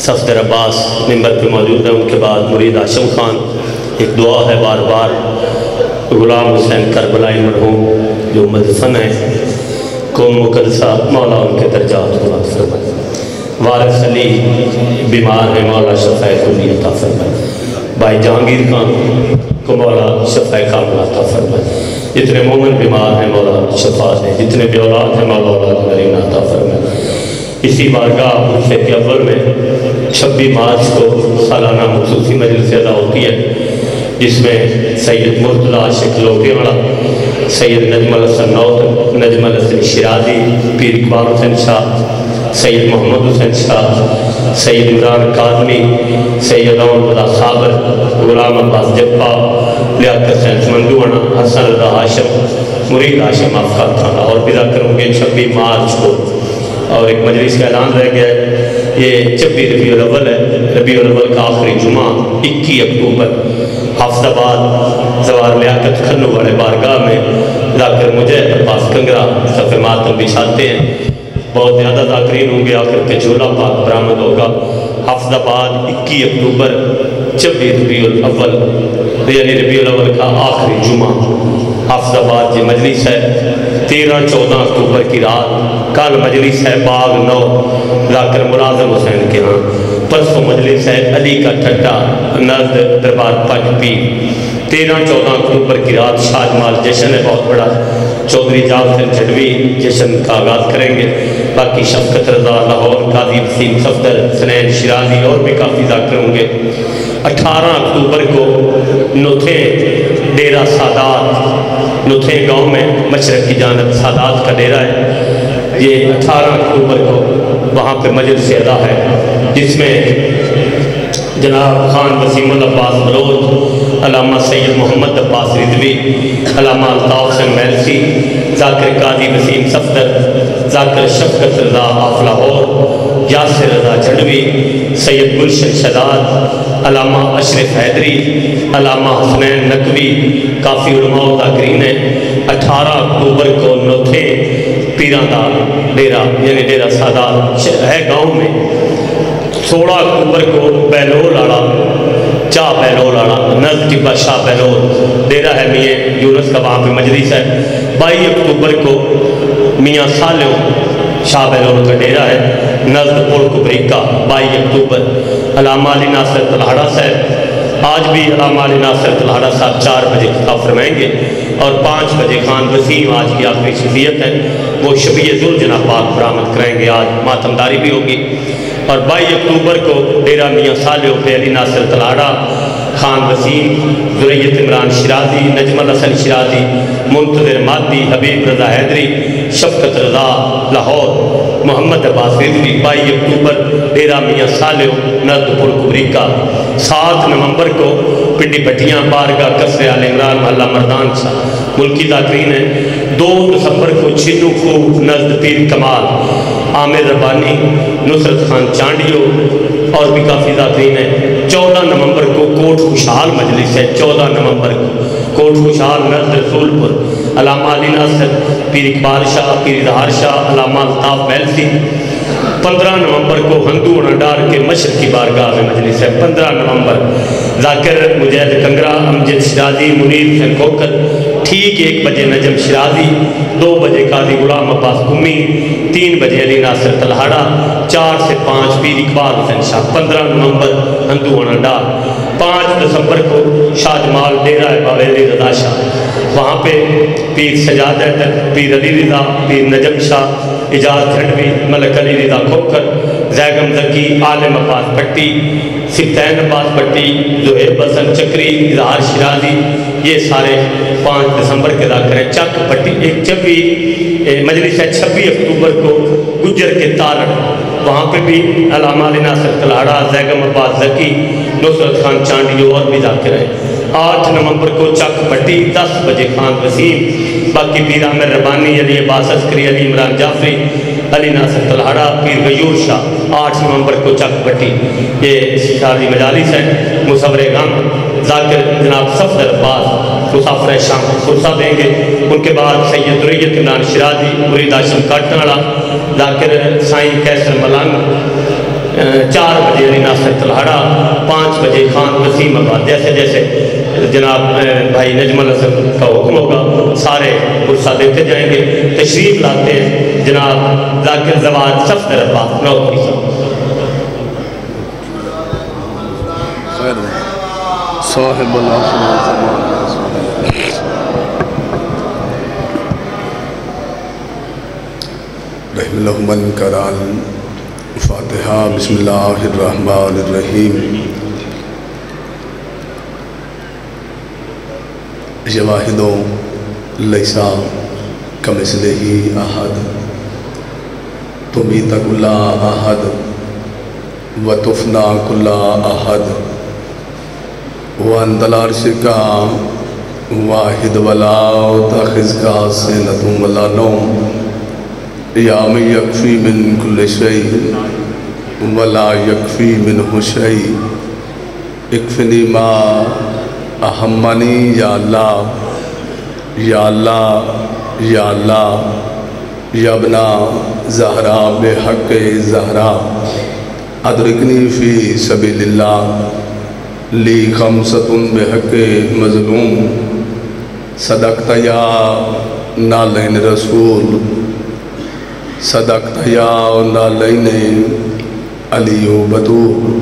صفدر عباس ممبر پہ موجود ہیں، ان کے بعد مرید ہاشم خان. ایک دعا ہے بار بار غلام حسین کربلائی مرحوم جو مدفن ہیں، قوم مقدسہ مولا ان کے درجات کو عطا فرمائے. وارث علی بیمار ہیں، مولا شفاء کلی عطا فرمائے. بھائی جہانگیر خان کو مولا شفاء کاملہ عطا فرمائے. جتنے مومن بیمار ہیں مولا شفا دے، جتنے بے اولاد ہیں مولا اولاد کریم عطا فرمائے. اسی بارگاہ عرصے کے اول میں 26 مارچ کو سالانہ خصوصی مجلس ادا ہوتی ہے، جس میں سید مرتضی عاشق لوٹے والا، سید نجم الحسن نوت، نجم الحسن شیرازی، پیر اقبال حسین شاہ، سید محمد حسین شاہ، سید عمران کاظمی، سید اول رضا صابر، غلام عباس جپا، لیاقت حسین سمندوانہ، حسن رضا ہاشم، مرید ہاشم افقار خان. اور بھی ذکر ہوں گے 26 مارچ کو. اور ایک مجلس کا اعلان رہ گیا ہے، یہ 26 ربیع الاول ہے. ربیع الاول کا آخری جمعہ 21 اکتوبر حافظ آباد زوار لیاقت کھنو والے بارگاہ میں ذاکر مجید عباس کنگرا صف ماتم بچھاتے ہیں. بہت زیادہ ذاکرین ہوں گے. آخر کے جھولا پاک برآمد ہوگا. حافظ آباد 21 اکتوبر 26 ربیع الاول، یعنی ربیع الاول کا آخری جمعہ حافظ آباد یہ مجلس ہے. 13-14 اکتوبر کی رات کل مجلس ہے باغ 9 ذاکر ملازم حسین کے ہاں. پرسوں مجلس ہے علی کا ٹھٹا نزد دربار پنج پیر. 13-14 اکتوبر کی رات شاہجمال جشن ہے بہت بڑا. چودھری جاگ حسین جھڑوی جشن کا آغاز کریں گے. باقی شفقت رضا لاہور، قاضی وسیم صفدر، سنین شیرازی اور بھی کافی ذاکر ہوں گے. 18 اکتوبر کو نوتھیں ڈیرہ سادات، نوتھیں گاؤں میں مشرق کی جانب سادات کا ڈیرہ ہے. یہ 18 اکتوبر کو وہاں پہ مجلس ادا ہے، جس میں جناب خان وسیم العباس بلوچ، علامہ سید محمد عباس رضوی، علامہ الطاف حسین میلسی، ذاکر قاضی وسیم صفدر، ذاکر شفقت رضا آف لاہور، یاسر رضا جھڑوی، سید گلشن شداد، علامہ اشرف حیدری، علامہ حسنین نقوی، کافی علماء و ذاکرین ہیں. 18 اکتوبر کو نوتھیں پیران دا ڈیرہ یعنی ڈیرہ سادات ہے گاؤں میں. 16 اکتوبر کو بیلول آڑا، چاہ بیلول آڑا نزد ٹبا شاہ بیلول ڈیرہ ہے میاں یونس کا، وہاں پہ مجلس ہے. 22 اکتوبر کو میاں سالیوں شاہ بیلول کا ڈیرہ ہے نزد پول کبریکا. 22 اکتوبر علامہ علی ناصر تلہاڑا صاحب، آج بھی علامہ علی ناصر تلہاڑا صاحب 4 بجے خطاب فرمائیں گے. اور 5 بجے خان وسیم آج کی آخری شخصیت ہے، وہ شبیہ ذوالجناح پاک برآمد کریں گے. آج ماتمداری بھی ہوگی. اور 22 اکتوبر کو ڈیرہ میاں صالح پہ علی ناصر تلہاڑا، خان وسیم، ذریت عمران شیرازی، نجم الحسن شیرازی، منتظر مادی، حبیب رضا حیدری، شفقت رضا لاہور، محمد عباس رضوی. 22 اکتوبر ڈیرہ میاں صالح نزد پل کبریکا. 7 نومبر کو پنڈی پٹیاں بارگاہ قصر آل عمران محلہ مردان شاہ ملکی ذاکرین ہیں. 2 دسمبر کو چھنو خوب نزد پیر کمال، عامر ربانی، نصرت خان چانڈیو اور بھی کافی ذاکرین ہیں. 14 نومبر کو کوٹ خوشحال مجلس ہے. 14 نومبر کو کوٹ خوشحال نزد رسول پور، علامہ علی ناصر، پیر اقبال شاہ، پیر اظہار شاہ، علامہ الطاف میلسی. 15 نومبر کو ہندو انڈار کے مشرقی بارگاہ میں مجلس ہے. 15 نومبر ذاکر مجید کنگرا، امجد شیرازی، منیر حسین کوکر. ٹھیک 1 بجے نجم شیرازی، 2 بجے قاضی غلام عباس قمی، 3 بجے علی ناصر تلہاڑا، 4 سے 5 پیر اقبال حسین شاہ. 15 نومبر ہندو انڈار. 5 دسمبر کو شاہ جمال ڈیرہ باویلی رضا شاہ، وہاں پہ پیر سجاد حیدر، پیر علی رضا، پیر نجم شاہ، اجاز جھڑوی، ملک علی رضا کھوکر، زیگم زکی، عالم عباس پٹی، سبتین عباس پٹی، زہیب حسن چکری، اظہار شیرازی. یہ سارے 5 دسمبر کے ذاکر ہیں. چک پٹی ایک 26 مجلس ہے 26 اکتوبر کو گجر کے تارڑ، وہاں پہ بھی علامہ علی ناصر تلہاڑا، زیگم عباس زکی، نصرت خان چانڈیو اور بھی ذاکر ہیں. 8 نومبر کو چک پٹی 10 بجے خان وسیم. باقی پیر عامر ربانی، علی عباس عسکری، علی عمران جعفری، علی ناصر تلہاڑا، پیر غیور شاہ. 8 نومبر کو چک پٹی. یہ شادی مجالس ہیں. مصور غم ذاکر جناب صفدر عباس مسافر شام کو فرصہ دیں گے. ان کے بعد سید ذریت عمران شیرازی، مرید ہاشم کاٹن والا، ذاکر سائیں کیسر ملنگ، 4 بجے علی ناصر تلہاڑا، 5 بجے خان وسیم آباد، جیسے جیسے جناب بھائی نجم الحسن کا حکم ہوگا سارے غصہ دیتے جائیں گے۔ تشریف لاتے ہیں جناب ذاکر زواد صفدر عباس نوکری صاحب۔ صاحب اللہ رحم اللہ من کران فاتحہ۔ بسم اللہ الرحمن الرحیم۔ یا واحد لیسا کمثلہ احد تمیت کل احد وتفنا کل احد وانت العرش کا واحد ولا تاخذ کا سنۃ ولا نوم یا من یکفی من کل شیء ولا یکفی منہ شیء اکفنی ما اہمنی یا اللہ یا اللہ یا اللہ یا ابنا زہرا بحق زہرا ادرکنی فی سبیل اللہ لی خمسۃ بحق مظلوم صدقت یا نالین رسول صدقت یا نالین علی و بطول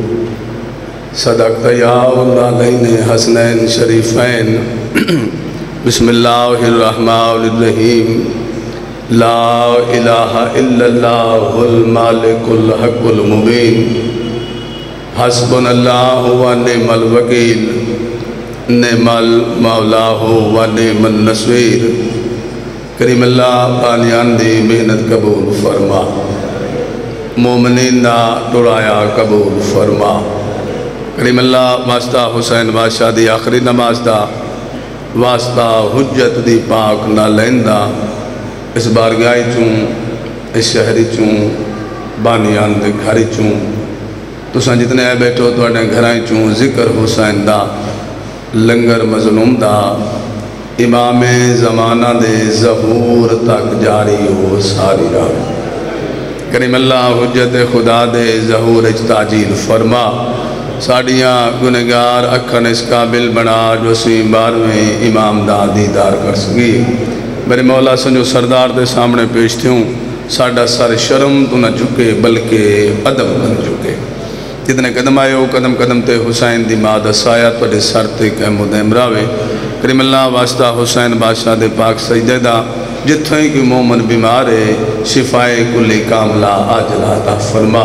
صدقت یا نالین حسنین شریفین۔ بسم اللہ الرحمن الرحیم۔ لا الہ الا اللہ المالک الحق المبین حسبنا اللہ و نعم الوکیل نعم المولا و نعم النصیر۔ کریم اللہ بانیان دی محنت قبول فرما، مومنین دا ٹرایا قبول فرما۔ کریم اللہ واسطہ حسین بادشاہ دی آخری نماز دا، واسطہ حجت دی پاک نہ لیندہ، اس بارگاہ چوں اس شہری چوں بانیان دے گھری چوں تساں جتنے آئے بیٹھو تو اٹھیں گھرائیں چوں ذکر حسین دا لنگر مظلوم دا امام زمانہ دے ظہور تک جاری ہو ساری راہ۔ کریم اللہ حجت خدا دے ظہور اجتاجیل فرما، ساڑیاں گنہگار اکھن اس قابل بنا جو سی بارویں امام دا دیدار کر سکی۔ میرے مولا سنجو سردار دے سامنے پیشتے ہوں، ساڑھا سر شرم تو نہ جھکے بلکہ ادب بن جھکے۔ جتنے قدم آئے ہو قدم قدم تے حسین دی ماں دسایا توڑے سر تے احمد امراوے۔ کریم اللہ واسطہ حسین بادشاہ دے پاک سجدے دا جتھیں کی مومن بیمارے شفائے کلی کاملہ آجلہ عطا فرما،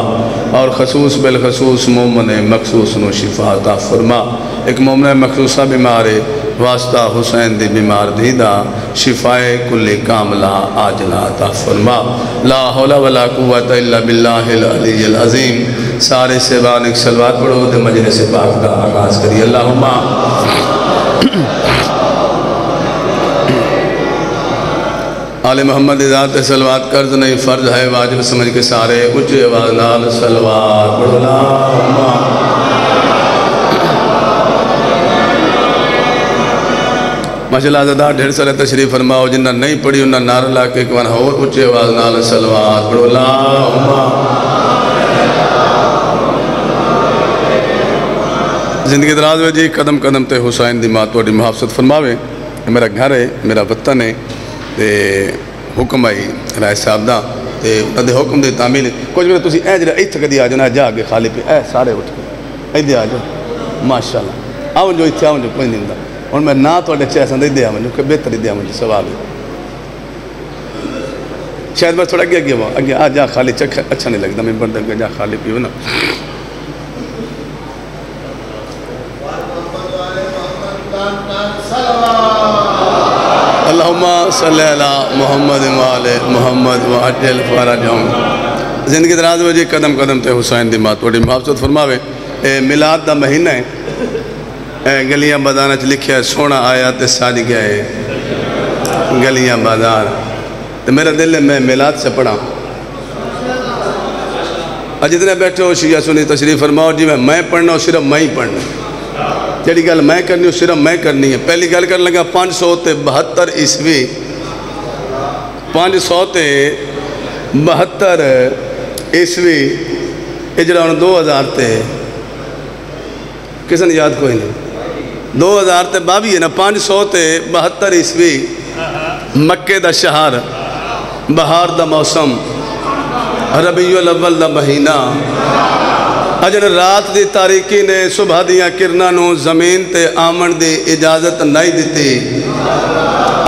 اور خصوص بالخصوص مومن مخصوص نو شفا عطا فرما۔ ایک مومن مخصوصہ بیمارے واسطہ حسین دی بیمار دیدہ شفائے کلی کاملہ آجلہ عطا فرما۔ لا حول ولا قوت الا باللہ العلی العظیم۔ سارے سیبان ایک سلوات پڑھو دے مجلس پاک دا آغاز کری۔ اللہم آل محمد ذات سلوات قرض نہیں فرض ہے واجب سمجھ کے سارے اچھے آواز نال سلوات پڑھو۔ اللہم ماشاءاللہ زدہ ڈھیر سارے تشریف فرماؤ، جنہ نہیں پڑھی انہا نار لا کے ایک وانہ اور اچھے آواز نال سلوات پڑھو۔ اللہم زندگی دراز میں جی قدم قدم تے حسین دی ماں توڑی محافظت فرماوے۔ میرا گھر ہے، میرا وطن ہے، تے حکم آئی رائے صاحب دا تے انہوں دے حکم دے تعمیل کچھ بھی تسی اے جڑا ایتھا کدی آ جانا جا کے خالی پہ اے سارے اٹھ کے اے دے آ جاؤ ماشاءاللہ آؤں جو اتھے آؤں جو کوئی نہیں دا اور میں نہ تو اڈے چاہے سندے دے آؤں جو کہ بہتری دے آؤں جو سوال ہے شاید میں تھوڑا گیا وہ اگیا آ جا خالی چکھ اچھا نہیں لگتا میں بردہ گیا جا خالی پیو نا۔ اللہم صلی اللہ محمد وآل محمد وعجل فرجہم۔ زندگی دراز میں جی قدم قدم تے حسین دی ماں توڑی محافظت فرماوے۔ میلاد دا مہینہ ہے، گلیاں بازار چ لکھیا ہے سونا آیا تے ساج گیا ہے گلیاں بازار، تو میرا دل ہے میں میلاد سے پڑھا۔ اور جتنے بیٹھے ہو شیعہ سنی تشریف فرماؤ جی میں پڑھنا ہوں صرف میں ہی پڑھنا، جڑی گل میں کرنی ہوں صرف میں کرنی ہے۔ پہلی گل کر لگا 572 عیسوی 572 عیسوی یہ جڑا ہوں 2000 تے کسی نے یاد کوئی نہیں 2000 تے 22 ہے نا 500 تے 72 عیسوی مکے دا شہر بہار دا موسم ربیع الاول دا مہینہ اجن رات دی تاریکی نے صبح دیاں کرنا نو زمین تے آمن دی اجازت نہیں دیتی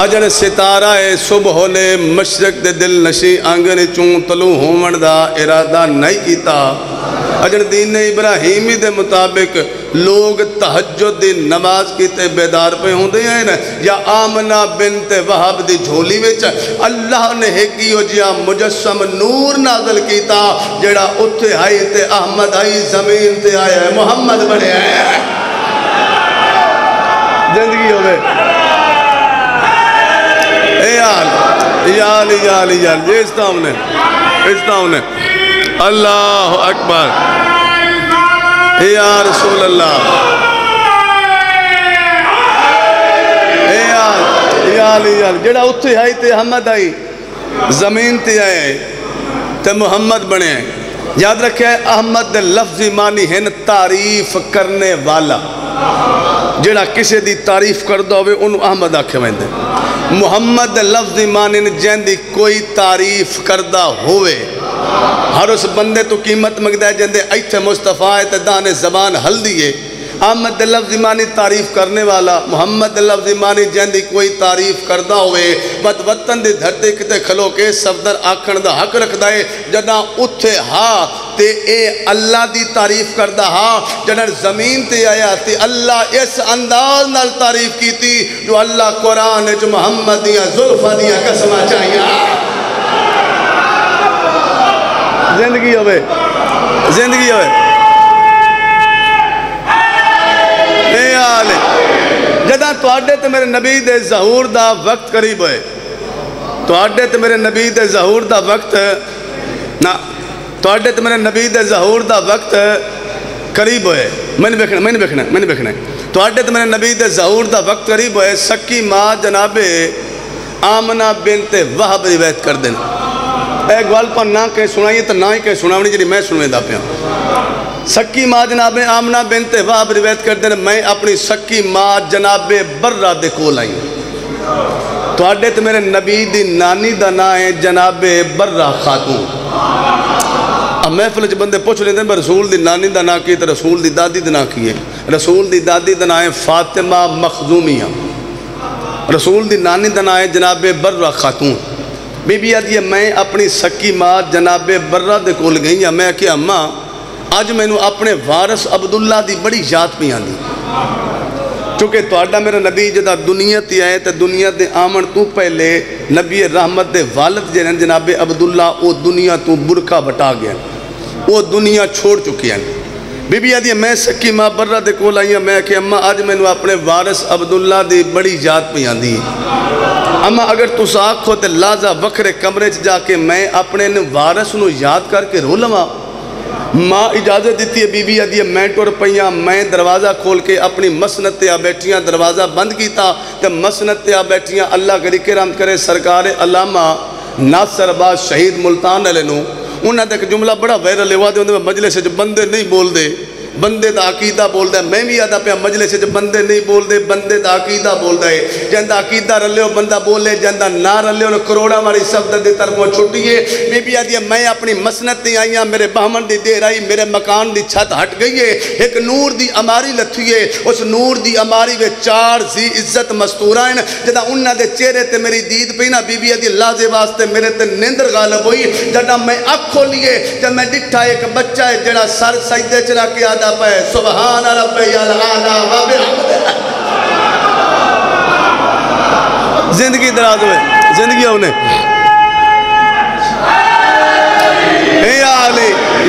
اجن ستارہ صبح نے مشرق دے دل نشی آنگن چون طلوع ہومن دا ارادہ نہیں کیتا اجن دین ابراہیمی دے مطابق لوگ تہجد دی نماز کیتے بیدار پہ ہوں دے ہیں یا آمنہ بنت وہب دی جھولی وچ اللہ نے ہیکیو جیا مجسم نور نازل کیتا جڑا اتھے آئی تے احمد آئی زمین تے آیا ہے محمد بڑے آیا ہے زندگی ہوئے اے یال یہ استعام نے اللہ اکبر یا رسول اللہ یال جڑا اتھے آئی تے احمد آئی زمین تے آئے تے محمد بنے ہیں یاد رکھے احمد دے لفظی معنی ہیں تعریف کرنے والا جڑا کسے دی تعریف کردہ ہوئے انہوں احمد آکھے ویندے محمد دے لفظی معنی جن دی کوئی تعریف کردہ ہوئے ہر اس بندے تو قیمت مگدہ ہے جن دے ایتھے مصطفیٰ ہے تے دانے زبان حل دیئے احمد دے لفظی معنی تعریف کرنے والا محمد دے لفظی معنی جن دی کوئی تعریف کردہ ہوئے بد وطن دی دھرتے کتے کھلو کے صفدر آکھن دا حق رکھ دائے جنا اتھے ہاں تے اے اللہ دی تعریف کردہ ہاں جنر زمین تے آیا تے اللہ اس انداز نال تعریف کی تھی جو اللہ قرآن جو محمد دیاں ظلفہ دیاں قسمہ چاہیے زندگی ہوئے اے آلے جدہ تو آڈے تے میرے نبی دے ظہور دا وقت قریب ہوئے تو آڈے تے میرے نبی دے ظہور دا وقت قریب ہوئے میں نے بکھنا تو آڈے تے میرے نبی دے ظہور دا وقت قریب ہوئے سکی ماں جناب آمنہ بنت وہب روایت کر دینا ایک گوال پر نہ کہیں سنائیے تو نہ ہی کہیں سناونی جنہی میں سنویں دا پیا سکی ماں جناب آمنہ بنت وہب روایت کر دینا میں اپنی سکی ماں جناب برہ دے کول آئی تو آڈے تو میرے نبی دی نانی دا نا ہے جناب برہ خاتون اب محفل جو بندے پوچھ لیتے ہیں رسول دی نانی دا نا کی تو رسول دی دادی دا نا کی ہے رسول دی دادی دا نا ہے فاطمہ مخزومیہ رسول دی نانی دا نا ہے جناب برہ خاتون بی بی آدھی ہے میں اپنی سکی ماں جناب برہ دے کول گئی ہیں میں کہ اماں آج میں نے اپنے وارث عبداللہ دی بڑی یاد پہ آن دی چونکہ تو آڈا میرا نبی جدہ دنیا تی آئے تو دنیا دے آمن تو پہلے نبی رحمت دے والد جنہاں جناب عبداللہ او دنیا تو برکا بٹا گیا وہ دنیا چھوڑ چکی ہیں بی بی آدھی ہے میں سکی ماں برہ دے کول آئی ہیں میں کہ اماں آج میں نے اپنے وارث عبداللہ دی بڑی یاد پہ آن دی اما اگر تو ساکھ ہوتے لازہ وکھرے کمرے جا کے میں اپنے وارث نو یاد کر کے رو لما ماں اجازت دیتی ہے بی بی آدھی ہے میں ٹور پہیاں میں دروازہ کھول کے اپنی مسند تے آ بیٹھیاں دروازہ بند کیتا تو مسند تے آ بیٹھیاں اللہ کری کرام کرے سرکار علامہ ناصر باز شہید ملتان علیہ نو انہاں دیکھ جملہ بڑا ویرل ہوا دے مجلس سے جو بندے نہیں بول دے بندے دا عقیدہ بول دے میں بھی آدھا پہ مجلس سے جو بندے نہیں بول دے بندے دا عقیدہ بول دے جہاں دا عقیدہ رلے ہو بندہ بولے جہاں دا نہ رلے ہو کروڑا ماری سب دے طرفوں چھوٹی ہے بی بی آدھی ہے میں اپنی مسند تی آئیاں میرے بہمن دی دیر آئی میرے مکان دی چھت ہٹ گئی ہے ایک نور دی اماری لتھی ہے اس نور دی اماری وے 4 زی عزت مستورائن جدہ انہاں دے چہرے تے میری دید پہ نا بی بی آدھی لازے واسطے میرے تے نیندر غالب ہوئی جدہ میں اکھ کھولیے جب میں ڈٹھا ایک بچہ ہے جڑا سر سجدے چلا کے آدھا پہ سبحان ربی العالی و بحمدہ زندگی دراز ہوئے زندگی ہونے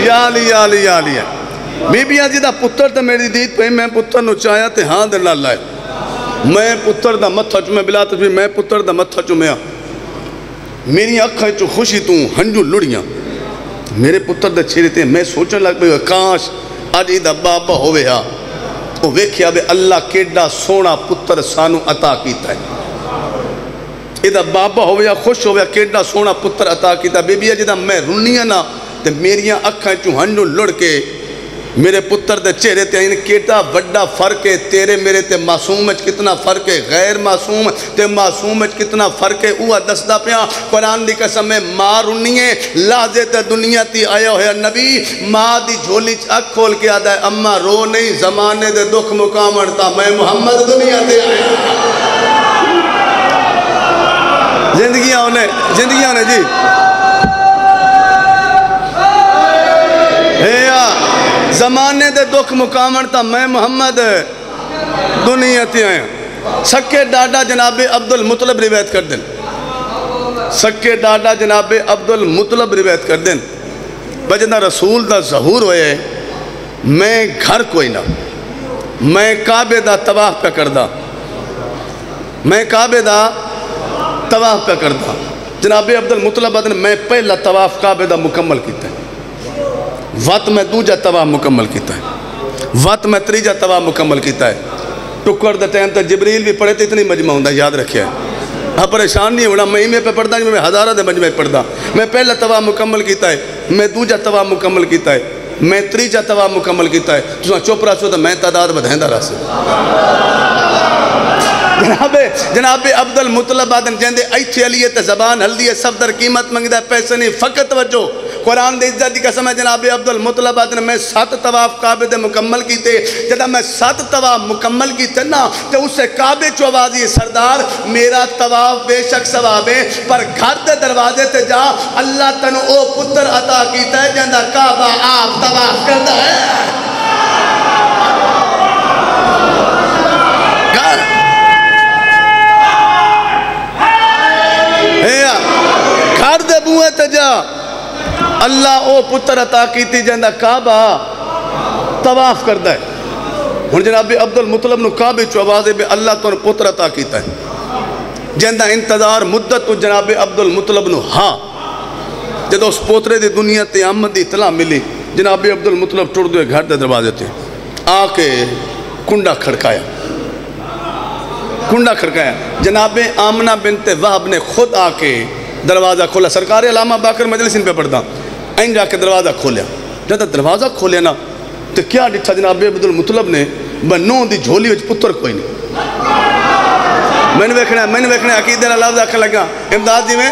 یا علی بی بی آجی دا پتر تا میری دید پہ میں پتر نو چاہیا تے ہاں در لال لائے میں پتر دا متھا چومے بلا تجھے میں پتر دا متھا چومے میری اکھیں چو خوشی توں ہنجو لڑیاں میرے پتر دا چھیرے تے میں سوچن لگ پہ کاش آج ایدہ بابا ہوئے ہاں وہ ویکھیا بے اللہ کیڈا سونا پتر سانو عطا کیتا ہے ایدہ بابا ہوئے ہاں خوش ہوئے ہاں کیڈا سونا پتر عطا کیتا ہے بی بی جدہ میں رنیاں نا تے میریاں اکھاں چوہنو لڑ کے میرے پتر دے چہرے تے آئین کیٹا وڈا فرق ہے تیرے میرے تے معصوم اچ کتنا فرق ہے غیر معصوم تے معصوم اچ کتنا فرق ہے اوہ دستا پیا قرآن دی قسم میں ماں رنی ہے لازے تے دنیا تی آیا ہویا نبی ماں دی جھولی اکھ کھول کے آدھا ہے اماں رو نہیں زمانے دے دکھ مقامرتا میں محمد دنیا تے آیا زندگیاں ہونے جی زمانے دے دکھ مقامن تا میں محمد دنیا تے آیا سکے ڈاڈا جناب عبد المطلب روایت کر دیں سکے ڈاڈا جناب عبد المطلب روایت کر دیں بجنا رسول دا ظہور ہوئے میں گھر کوئی نہ میں کعبے دا طواف پہ کردہ میں کعبے دا طواف پہ کردہ جناب عبد المطلب ادن میں پہلا طواف کعبے دا مکمل کیتا ہے وقت میں دوجہ طواف مکمل کیتا ہے وقت میں تریجہ طواف مکمل کیتا ہے ٹکر دے ٹائم تک جبریل بھی پڑھے تھے اتنی مجمع ہوندہ یاد رکھیا ہے ہاں پریشان نہیں ہونا میں میں پہ پڑھتا میں ہزارہ دے مجمع پڑھتا میں پہلا طواف مکمل کیتا ہے میں دوجہ طواف مکمل کیتا ہے میں تریجہ طواف مکمل کیتا ہے تو چپ رہا سو تو میں تعداد بدھیندہ رہا جناب عبد المطلب آدن جہندے ایتھے علیت زبان ہلدی ہے صفدر قیمت منگدہ پیسے نہیں فقط وجہ قرآن دے عزت دی قسم ہے جناب عبد المطلب آدن میں 7 طواف کعبے دے مکمل کیتے جدہ میں 7 طواف مکمل کیتے نا تو اس سے کعبے چو آوازی سردار میرا طواف بے شک ثواب ہے پر گھر دے دروازے تے جا اللہ تنو او پتر عطا کیتا ہے جہندہ کعبہ آپ طواف کرتا ہے گھر دے بوئے تے جا اللہ او پتر عطا کیتی جہندہ کعبہ طواف کردہ ہے ہن جناب عبد المطلب نو کعبے چو آوازے بے اللہ تو پتر عطا کیتا ہے جہندہ انتظار مدت تو جناب عبد المطلب نو ہاں جدہ اس پوترے دی دنیا تے آمد دی اطلاع ملی جناب عبد المطلب ٹوڑ دوئے گھر دے دروازے تے آکے کنڈا کھڑکایا جناب آمنہ بنت وہب نے خود آکے دروازہ کھولا سرکار علامہ باقر مجلسین پہ پڑھتا این جا کے دروازہ کھولیا جب دروازہ کھولیا نا تو کیا ڈٹھا جناب عبد المطلب نے بنوں دی جھولی وچ پتر کوئی نہیں میں نے ویکھنا عقیدہ لفظ آکھا لگا امداد جی میں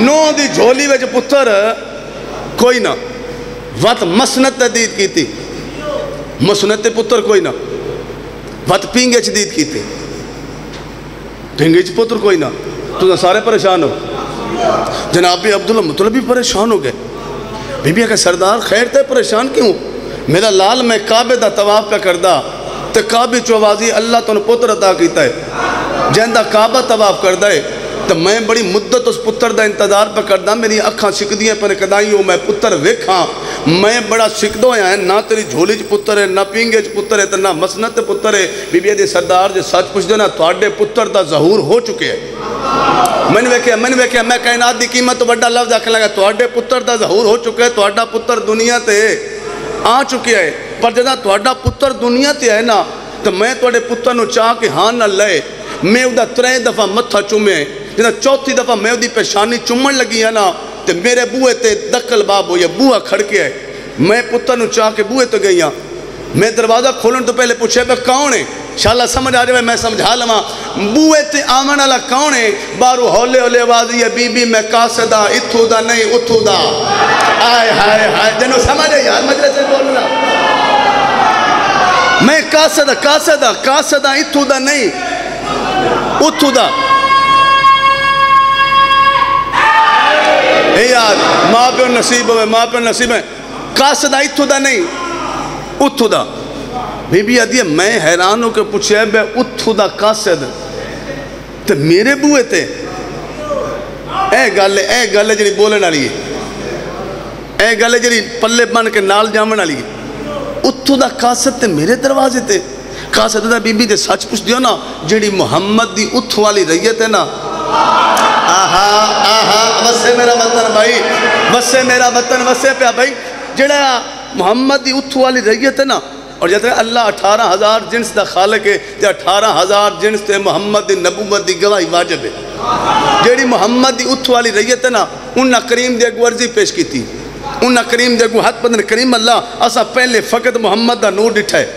نو دی جھولی وچ پتر کوئی نہ وقت مسنت تدید کی تھی مسنت پتر کوئی نہ وقت پینگے چدید کی تھی پینگے چ پتر کوئی نہ تو سارے پریشان ہو جناب عبداللہ مطلب بھی پریشان ہو گئے بی بی کہ سردار خیر تے پریشان کیوں میرا لال میں کعبے دا طواف پہ کردہ تے کعبے چوازی اللہ تو پتر عطا کیتا ہے جہندہ کعبہ طواف کردہ ہے تو میں بڑی مدت اس پتر دا انتظار پہ کردہ میری اکھاں سکدیاں پر کدائی ہوں میں پتر ویکھاں میں بڑا سکدو ہے نہ تیری جھولی چ پتر ہے نہ پینگے چ پتر ہے نہ مسنت پتر ہے بی بی دی سردار جو سچ پوچھ دے نا تواڈے پتر دا ظہور ہو چکے ہیں میں نے ویکھیا میں کائنات دی قیمت تو بڑا لفظ آکھن لگا تواڈے پتر دا ظہور ہو چکے ہے تواڈا پتر دنیا تے آ چکے ہے پر جدا تواڈا پتر دنیا تے ہے نا تو میں تواڈے پتر نو چاہ کے ہاں نہ لے میں ادا 3 دفعہ متھا چومے جنا 4تھی دفعہ میں دی پیشانی چومن لگی ہے نا تے میرے بوئے تے دکل باب ہوئی ہے بوہ کھڑکے ہے میں پتر نو چاہ کے بوئے تو گئی ہاں میں دروازہ کھولن تو پہلے پوچھے بے کون ہے انشاءاللہ سمجھ آ جائے میں سمجھا لما بوئے تے آمن والا کون ہے بارو ہولے ہولے آوازی ہے بی بی میں قاصدہ اتھو دا نہیں اتھو دا آئے ہائے ہائے جنو سمجھے یار مجلے سے بولنا میں قاصدہ اتھو دا نہیں اتھو دا اے یار ماں پہ نصیب ہے قاصدہ اتھو دا نہیں اتھو دا بی بی آدھی ہے میں حیران ہو کے پوچھے بے اتھو دا قاصد تو میرے بوئے تے اے گالے جنی بولے نہ لیے اے گالے جنی پلے بن کے نال جامن نہ لیے اتھو دا قاصد تے میرے دروازے تے قاصد دا بی بی دے سچ پوچھ دیو نا جڑی محمد دی اتھو والی رئیت ہے نا وسے میرا وطن بھائی وسے میرا وطن وسے پیا بھائی جڑا محمد دی اتھو والی رئیت ہے نا اور جیسے اللہ 18,000 جنس دا خالق ہے تے 18,000 جنس تے محمد دی نبوت دی گواہی واجب ہے. جیڑی محمد دی اتھ والی ریت ہے نا انہاں کریم دے اگو عرضی پیش کی تھی. انہاں کریم دے اگو ہاتھ بدن کریم اللہ اسا پہلے فقط محمد دا نور ڈٹھا ہے.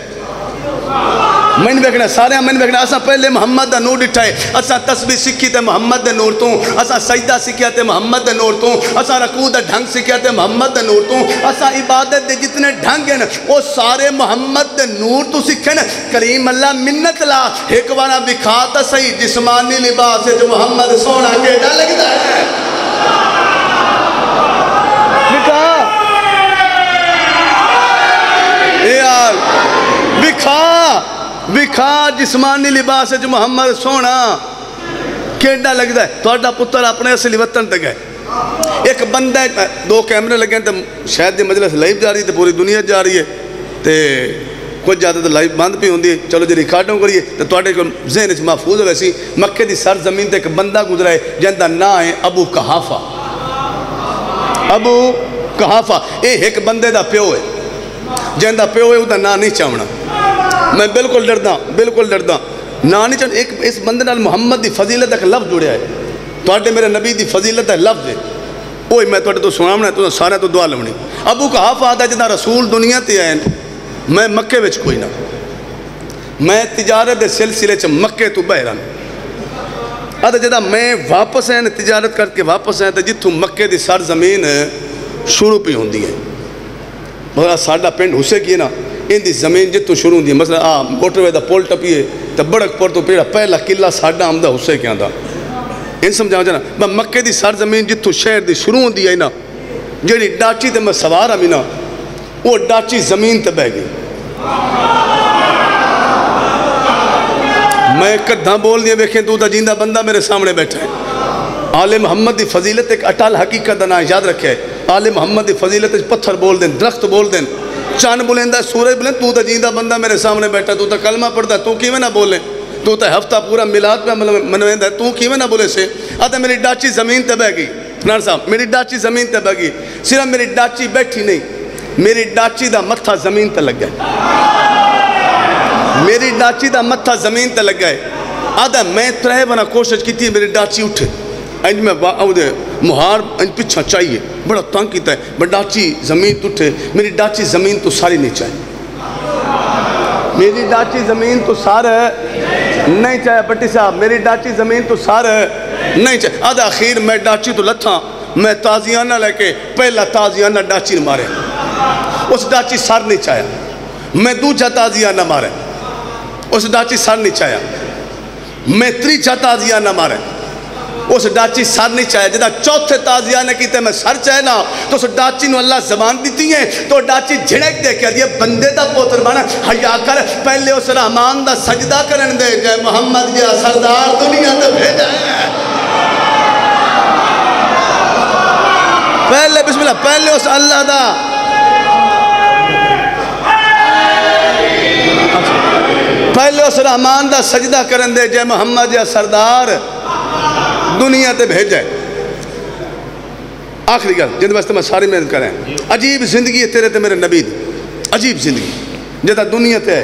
میں بیکھنا سارے میں بیکھنا اسا پہلے محمد دا نور ڈٹھا ہے. اسا تسبیح سکھی تے محمد دے نور تو، اسا سجدہ سکھیا تے محمد دے نور تو، اسا رکوع دا ڈھنگ سکھیا تے محمد دے نور تو، اسا عبادت دے جتنے ڈھنگ ہیں وہ سارے محمد دے نور تو سکھے نا. کریم اللہ منت لا ایک بارا بکھا تا صحیح جسمانی لباس ہے جو محمد سونا کیڑا لگتا ہے. بکھا جسمانی لباس ہے جو محمد سونا کیڑا لگتا ہے. توڑا پتر اپنے اصلی وطن تک ہے. ایک بندہ دو کیمرے لگے ہیں تو شاید یہ مجلس لائیو جا رہی ہے تو پوری دنیا جا رہی ہے تو کچھ جاتا تو لائیو بند بھی ہوندی ہے. چلو جی ریکارڈوں کریے تو توڑے کو ذہن اس محفوظ ہو ویسی. مکے دی سرزمین تے ایک بندہ گزرا ہے جندہ نا ہے ابو قحافہ. ابو قحافہ اے ایک بندے دا پیو ہے جندہ پیو ہے وہ نا نہیں چاہنا. میں بالکل ڈردا نا نہیں چاہنا. ایک اس بندے نال محمد دی فضیلت ایک لفظ جڑیا ہے. توڑے میرے نبی دی فضیلت ہے لفظ ہے وہی میں توڑے تو سنامنا ہے تو سارے تو دعا لونی. ابو قحافہ آتا ہے جدہ رسول دنیا تے آئے میں مکے وچ کوئی نہ. میں تجارت دے سلسلے چ مکے تو بہران آتا جدہ میں واپس آئے تجارت کر کے واپس آئے تو جتوں مکے دی سرزمین شروع پہ ہوندی ہے. مگر ساڑھا پینڈ حسے کی نا ان دی زمین جتوں شروع ہوندی ہے. مثلا موٹر وے دا پول ٹپیے تو بڑک پر تو پیڑا پہلا قلعہ ساڑھا آمدہ حسے کی آندہ ان سمجھا جانا. میں مکے دی سرزمین جتوں شہر دی شروع ہوندی ہے نا جیڑی ڈاچی تے میں سوار ہمی نا وہ ڈاچی زمین تے بہ گئی. میں کدھاں بول دیا بیکھیں تو تا جیندہ بندہ میرے سامنے بیٹھا ہے. آل محمد دی فضیلت ایک اٹال حقیقت دنا یاد رکھے ہے. آل محمد دی فضیلت پتھر بول دیں درخت بول دیں چاند بولیں سورج بولیں تو تا جیندہ بندہ میرے سامنے بیٹھا تو تا کلمہ پڑھتا تو کیویں نہ بولیں تو تا ہفتہ پورا میلاد پہ منویندہ تو کیویں نہ بولے سے. آتا میری ڈاچی زمین تے بہ گئی. نار صاحب میری ڈاچی زمین تے بہ گئی. صرف میری ڈاچی بیٹھی نہیں میری ڈاچی دا متھا زمین تے لگ گئے. میری ڈاچی دا متھا زمین تے لگ گئے. آدھا میں ترہے بنا کوشش کی تھی میری ڈاچی اٹھے انج میں مہار انج پچھا چاہیے بڑا تنگ کیتا ہے. بڑا ڈاچی زمین تو اٹھے میری ڈاچی زمین تو ساری نہیں چاہیے. میری ڈاچی زمین تو سارا نہیں چاہے بٹی صاحب میری ڈاچی زمین تو سارا نہیں چاہے. آدھا آخیر میں ڈاچی تو لتھا میں تازیانہ لے کے پہلا تازیانہ ڈاچی نے مارے. اس ڈاچی سار نہیں چاہیا. میں دوجہ تازیانہ مارے اس ڈاچی سار نہیں چاہیا. میں تریجہ تازیانہ مارے اس ڈاچی سر نہیں چاہے. جدہ چوتھے تازیانہ کیتے میں سر چاہے نا تو اس ڈاچی نو اللہ زبان دیتی ہیں تو ڈاچی جھڑک دے کیا دیا بندے دا پوتر بانا حیاء کر پہلے اس رحمان دا سجدہ کرن دے جائے محمد جا سردار دنیا تے بھیجا ہے. پہلے بسم اللہ پہلے اس اللہ دا پہلے اس رحمان دا سجدہ کرن دے جائے محمد جا سردار دنیا تے بھیج جائے. آخری گل جن واسطے میں ساری محنت کریں. عجیب زندگی ہے تیرے تے میرے نبی دی. عجیب زندگی جدہ دنیا تے ہے.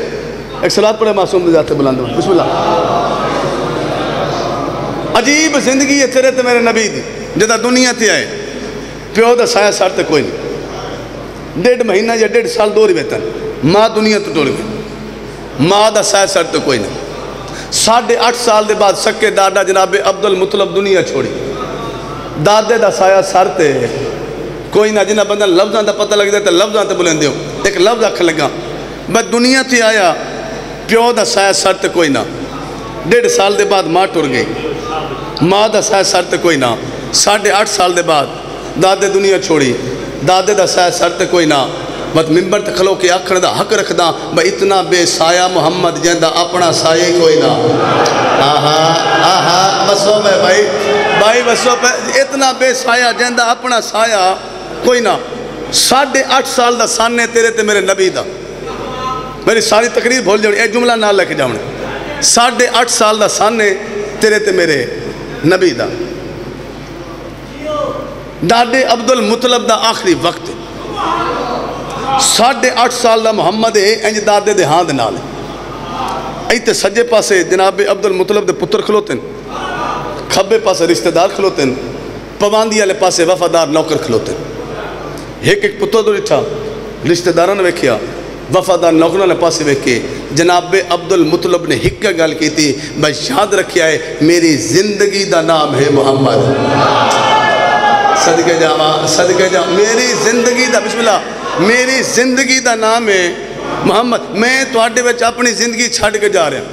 ایک صلوات پڑھے معصوم دے ذات بلند بسم اللہ. عجیب زندگی ہے تیرے تے میرے نبی دی جدہ دنیا تے آئے پیو دا سایہ سار تے کوئی نہیں. 1.5 مہینہ یا 1.5 سال دور ویتن ماں دنیا تو ٹوڑ گئی. ماں دا سایہ سار تے کوئی نہیں. 8.5 سال دے بعد سکے دادا جناب عبدالمطلب دنیا چھوڑی. دادے دا سایہ سر تے کوئی نہ جنہ بندہ لفظاں دا پتہ لگ دے تو لفظاں تے بلیں دیو. ایک لفظ آکھ لگا میں دنیا تے آیا پیو دا سایہ سر تے کوئی نہ. 1.5 سال دے بعد ماں ٹر گئی. ماں دا سایہ سر تے کوئی نہ. 8.5 سال دے بعد دادے دنیا چھوڑی. دادے دا سایہ سر تے کوئی نہ. بس ممبر تے کھلو کے آکھن دا حق رکھ دا با اتنا بے سایہ محمد جیندہ اپنا سایہ کوئی نہ. بسو میں بھائی بسو پہ اتنا بے سایہ جیندہ اپنا سایہ کوئی نہ. 8.5 سال دا سانے تیرے تے میرے نبی دا. میری ساری تقریر بھول جاؤں اے جملہ نہ لے کے جاؤں. 8.5 سال دا سانے تیرے تے میرے نبی دا. ڈاڈے عبدالمطلب دا آخری وقت 8.5 سال دا محمد ہے انج دادے دے ہاں دے نال ایتے سجے پاسے جناب عبد المطلب دے پتر کھلوتے ہیں، کھبے پاسے رشتہ دار کھلوتے ہیں، پواندی والے پاسے وفادار نوکر کھلوتے ہیں۔ ایک پتر دو رٹھا رشتہ داروں نے ویکھیا، وفادار نوکروں نے پاسے ویکھے، جناب عبد المطلب نے ہک گل کی تھی، میں یاد رکھیا ہے میری زندگی دا نام ہے محمد۔ صدقے جاواں میری زندگی دا بسم اللہ میری زندگی دا نام ہے محمد۔ میں تواڈے وچ اپنی زندگی چھڈ کے جا رہا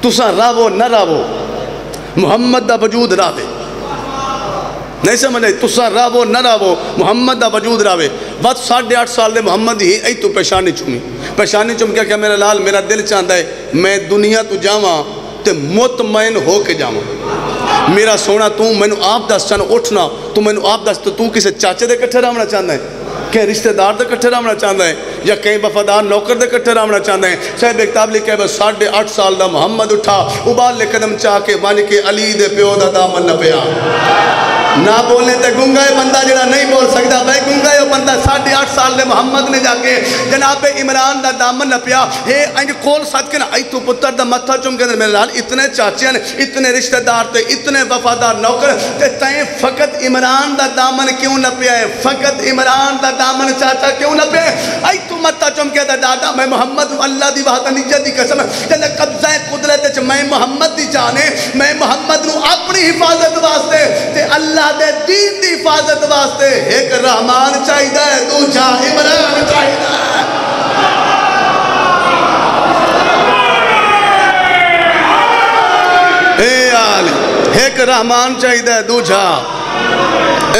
تساں راہو نہ راہو محمد دا وجود راہے، نہیں سمجھے تساں راہو نہ راہو محمد دا وجود راہے۔ وقت 8.5 سال دے محمد ہی ای تو پیشانی چوم کیا میرا لال میرا دل چاہتا ہے میں دنیا تو جاواں تے مطمئن ہو کے جاواں۔ میرا سونا تو مینو آپ دس چاہنا اٹھنا تو مینو آپ دس تو کسے چاچے دے کٹھے رامنا چاہتا ہے، کہیں رشتہ دار دے کٹھے رامنا چاہتا ہے، یا کہیں وفادار نوکر دے کٹھے رامنا چاہتا ہے۔ صاحب کتاب لکھے بس 8.5 سال دا محمد اٹھا ابال لے قدم چاہ کے بن کے علی دے پیو دا دامن نہ پیا۔ نہ بولنے تے گنگا ہے بندہ جڑا نہیں بول سکتا، بھائی گنگا ہے بندہ 8.5 سال دے محمد نے جا کے جناب عمران دا دامن نہ پیا۔ ہے انج کول ساتھ کے نا ای تو پتر دا متھا چم کے میرے لال اتنے چاچے نے، اتنے رشتہ دار تے اتنے وفادار نوکر تے تائیں فقط عمران دا دامن کیوں نہ پیا ہے، فقط عمران دا دامن چاچا کیوں نہ پیا ہے؟ ای تو متھا چم کے دادا میں محمد اللہ دی وحدانیت دی قسم جن قبضہ قدرت وچ میں محمد دی جانے میں محمد نو اپنی حفاظت واسطے تے اللہ دے دین دی حفاظت واسطے ایک رحمان چاہیدہ ہے دوجا عمران چاہیدہ ہے۔ اے آلی ایک رحمان چاہیدہ ہے دوجا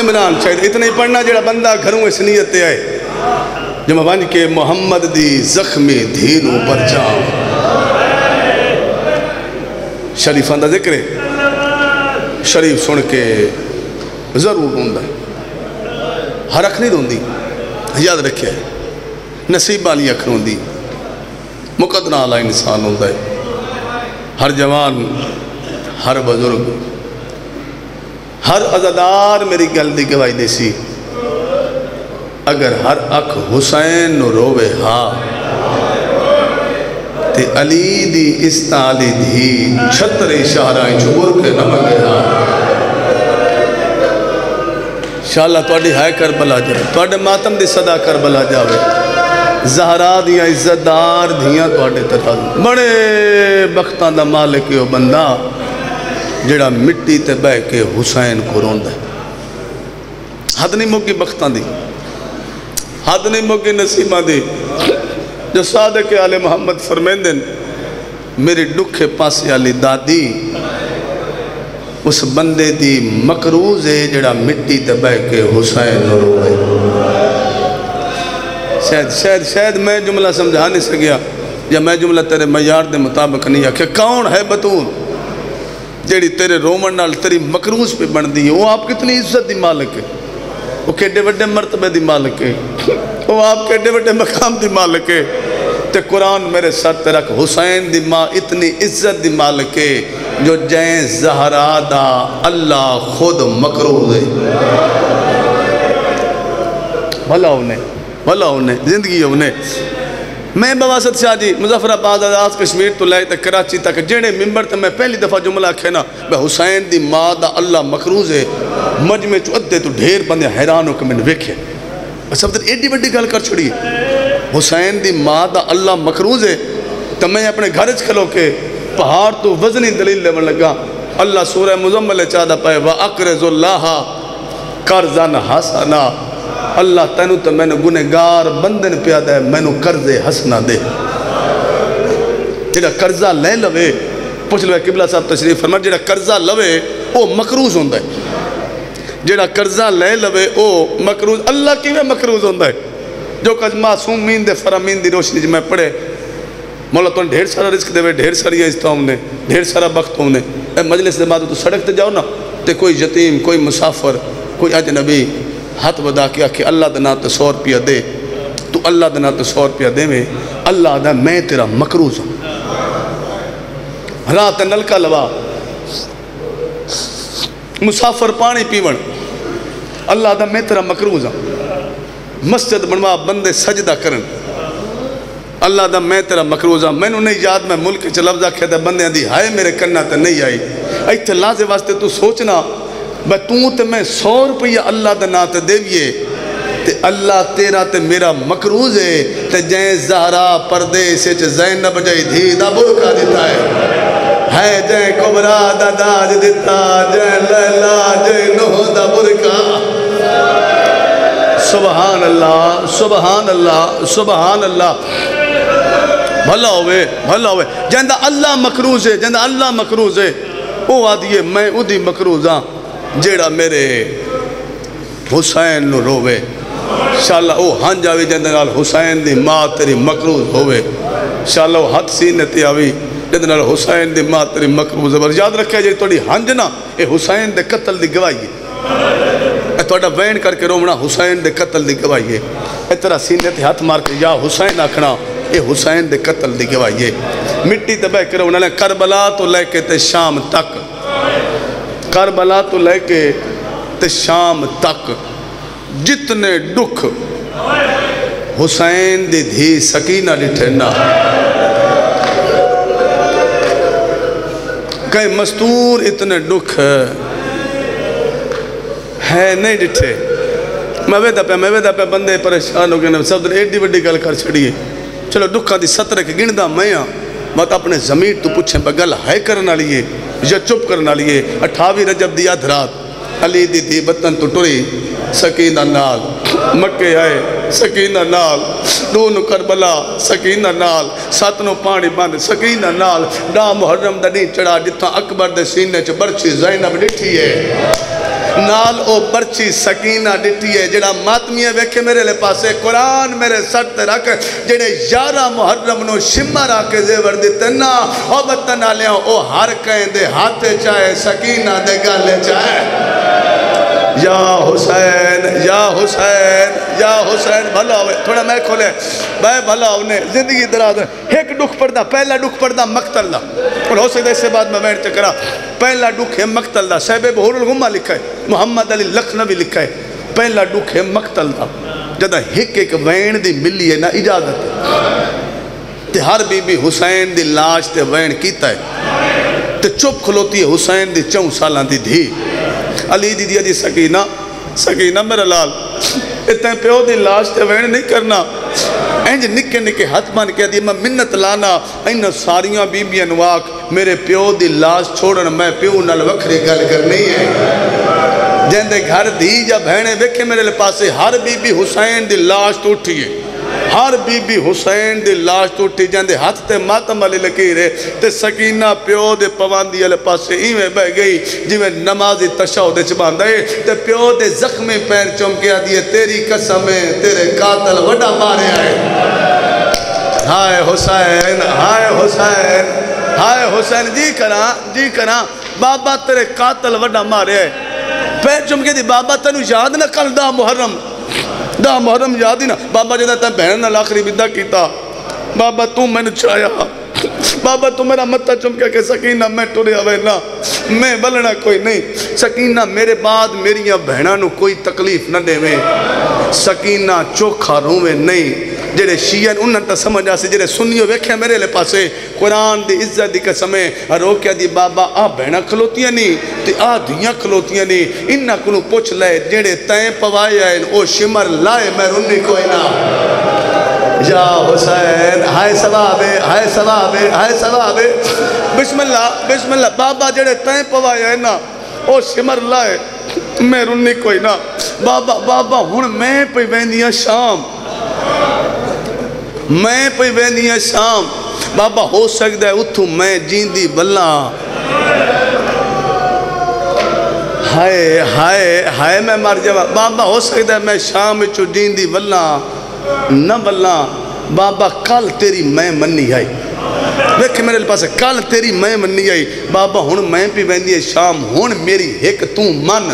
عمران چاہیدہ۔ اتنا ہی پڑھنا جڑا بندہ گھروں اس نیت تے آئے جمع بن کے محمد دی زخمی دھینوں پر جاؤ۔ شریفان دا ذکر ہے، شریف سن کے ضرور ہوندہ ہے، ہر اکھ نہیں ہوندی، یاد رکھے نصیب والی اکھ ہوندی، مقدرہ علی انسان ہوندہ ہے۔ ہر جوان، ہر بزرگ، ہر عزادار میری گل دی گواہی دے سی، اگر ہر اکھ حسین نو روے ہاں تے علی دی استعالی دی چھتری شہرائیں چھوڑ کے نمک ہاں۔ انشاءاللہ توڑی ہائے کربلا جائے، توڑے ماتم دی صدا کربلا جاوے، زہرا دیا عزت دار دھیاں توڑے طرح بڑے بختان دا مالک ہو بندہ جڑا مٹی تے بہ کے حسین کو روندہ ہے۔ حد نہیں موکی بختان دی، حد نہیں موکی نصیبہ دی، جو صادق آل محمد فرمیندن میری ڈکھے پاسی آلی دادی اس بندے دی مقروض ہے جڑا مٹی تے بہ کے حسین روئے۔ شاید میں جملہ سمجھا نہیں سکیا یا میں جملہ تیرے معیار دے مطابق نہیں ہے کہ کون ہے بطول جیڑی تیرے رومن نال تیری مقروض پہ بن دی ہے، وہ آپ کتنی عزت دی مالک ہے، وہ کیڑے وڈے مرتبے دی مالک ہے، وہ آپ کیڑے وڈے مقام دی مالک ہے۔ تے قرآن میرے سر تے رکھ حسین دی ماں اتنی عزت دی مالک ہے جو جائیں زہرا دا اللہ خود مقروض ہے۔ بھلا انہیں زندگی انہیں میں بواسط شاہ جی مظفر آباد آزاد کشمیر تو لائے تے کراچی تک جیڑے ممبر تے میں پہلی دفعہ جملہ کھینا بے حسین دی ماں دا اللہ مقروض ہے، مجمع چو ادھے تو ڈھیر بندے حیران ہو کہ میں نے ویکھے بس اب تر ایڈی بڑی گل کر چھڑی حسین دی ماں دا اللہ مقروض ہے۔ تو میں اپنے گھر کھلو کے پہاڑ تو وزنی دلیل لے لگا، اللہ سورہ مزمل چاہدہ پائے وَأَقْرِضُ اللَّهَ قَرْضًا حَسَنًا، اللہ تینو تو میں نے گنہگار بندن پیادہ ہے میں نے قرض حسنہ دے۔ جڑا قرضہ لے لوے پوچھ لوے قبلہ صاحب تشریف فرمائے جڑا قرضہ لوے وہ مقروض ہوندہ ہے، جڑا قرضہ لے لوے وہ مقروض اللہ کی میں مقروض ہوندہ ہے۔ جو کچھ معصومین دے فرامین دی روشنی میں پڑھے مولا تو ڈھیر سارا رزق دے ڈھیر ساری عزتہ ہوں نے ڈھیر سارا بخت ہوں نے، اے مجلس دے بعد تو سڑک تے جاؤ نا تے کوئی یتیم کوئی مسافر کوئی اجنبی ہاتھ بدا کیا کہ اللہ دنا تو 100 روپیہ دے، تو اللہ دنا تو 100 روپیہ دے میں اللہ دا میں تیرا مقروض ہوں، رات نلکا لوا مسافر پانی پیون اللہ دا میں تیرا مقروض ہوں، مسجد بنوا بندے سجدہ کرن اللہ دا میں تیرا مقروضہ میں نو نہیں یاد میں ملک چ لفظ آکھیا تے بندے دی ہائے میرے کنا تے نہیں آئی ایتھے لازے واسطے تو سوچنا بے تو تے میں 100 روپیہ اللہ دا نا تے دیویے تے اللہ تیرا تے میرا مقروض ہے تے جائیں زہرا پردے سے زینب جائی دھی دا برکا دیتا ہے جائیں کبرا دا داج دیتا جائیں لیلا جائیں نوح دا برکا سبحان اللہ سبحان اللہ سبحان اللہ بھلا ہوئے جہندہ اللہ مقروض ہے جہندہ اللہ مقروض ہے وہ آدھیے میں ادھی مقروض ہاں جیڑا میرے حسین نو روے انشاءاللہ وہ ہن جاوی جہندہ نال حسین دی ماں تیری مقروض ہوئے انشاءاللہ وہ ہاتھ سینے تے آوی جہندہ نال حسین دی ماں تیری مقروض ہوئے یاد رکھے جی توڑی ہنج نا اے حسین دے قتل دی گواہی اے توڑا وین کر کے رومنا حسین دے قتل دی گواہی اے تیرا سینے تے ہاتھ مار کے یا حسین آکھنا اے حسین دے قتل دی گواہی مٹی تے بے کرو انہوں نے کربلا تو لے کے تے شام تک کربلا تو لے کے تے شام تک جتنے دکھ حسین دی دھی سکینہ ڈٹھنا کئی مستور اتنے دکھ ہے نہیں ڈٹھے میں ویدہ پہ بندے پریشان ہو گئے سب در ایڈی وڈی گل کر چھڑیے چلو دکھا دی 17 کے گندہ میں ہاں بات اپنے ضمیر تو پوچھیں پہ گل ہے کرنا لیے یا چپ کرنا لیے 28 رجب دیا دھرات علی دی تھی بطن تو ٹوری سکینہ نال مکے آئے سکینہ نال دون کربلا سکینہ نال ساتنوں پانی بند سکینہ نال ڈا محرم دنی چڑھا جتھا اکبر دے سینے چ برچی زینب ڈٹھی ہے نال او برچی سکینہ ڈٹھی ہے جڑا ماتمیہ ویکھے میرے لے پاسے قرآن میرے سر تے رکھ جڑے 11 محرم نو شمہ راکے زیور دیتے نا او بطن آلیاں او ہر کہیں دے ہاتھے چاہے سکینہ دے گالے چاہے یا حسین یا حسین یا حسین بھلا ہوئے تھوڑا میں کھولے بھائی بھلا ہونے زندگی دراز ہے ایک دکھ پردہ پہلا دکھ پردہ مقتل دا اور ہو سکتا ہے اس سے بعد میں وینٹ کرا پہلا دکھ ہے مقتل دا صاحب بحور الغمہ لکھا ہے محمد علی لکھنوی لکھا ہے پہلا دکھ ہے مقتل دا جدہ ایک وین دی ملی ہے نا اجازت تے ہر بی بی حسین دی لاش تے وین کیتا ہے تے چپ کھلوتی ہے حسین دی 4 سالان دی دھی علی دی دیا دی سکینہ میرا لال اتنے پیو دی لاش تے وین نہیں کرنا اینج نکے نکے ہاتھ مان کیا دی میں منت لانا این ساریاں بی بی انواق میرے پیو دی لاش چھوڑن میں پیو نال وکھری گل کرنی ہے جہندے گھر دی جا بہنے ویکھے میرے لے پاسے ہر بی بی حسین دی لاش تو اٹھی ہے ہر بی بی حسین دی لاش تو اٹھی جاندے ہاتھ تے ماتم علی لکیرے تے سکینہ پیو دے پواندی علی پاسے ایویں بہ گئی جویں نمازی تشہد دے چباندے تے پیو دے زخمی پیر چمکیا دیئے تیری قسمیں تیرے قاتل وڈا مارے آئے ہائے حسین ہائے حسین ہائے حسین جی کراں بابا تیرے قاتل وڈا مارے آئے پیر چمکے دی بابا تنو یاد نہ کر دا محرم یاد ہی نا بابا جدہ تا بہن نال آخری بدہ کیتا بابا تو میں نے چاہیا بابا تو میرا متہ چمکیا کہ سکینہ میں ٹورے ہوئے نا میں بلنا کوئی نہیں سکینہ میرے بعد میریاں بہناں نو کوئی تکلیف نہ دے میں سکینہ چوکھا روے نہیں جڑے شیعن انہاں تا سمجھ آسے جڑے سنیو ویکھے میرے لے پاسے قرآن دی عزت دی قسمیں روکیا دی بابا آ بہنہ کھلوتیاں نہیں تے آ دھیاں کھلوتیاں نہیں انہاں کنو پوچھ لے جڑے تائیں پوائے آئے او شمر لائے میں رنی کوئی نہ یا حسین ہائے ثوابے ہائے ثوابے ہائے ثوابے بسم اللہ بابا جڑے تائیں پوائے آئے نا او شمر لائے میں رنی کوئی نہ بابا ہن میں پہ ویندیاں شام میں پہ ویندیاں شام بابا ہو سکتا ہے اتھو میں جیندی بلا ہائے میں مر جاوا بابا ہو سکتا ہے میں شام چو جیندی بلا نہ بلا بابا کل تیری میں منی آئی ویکھ میرے پاس کل تیری میں منی آئی بابا ہن میں پی ویندی ہے شام ہن میری ایک تو من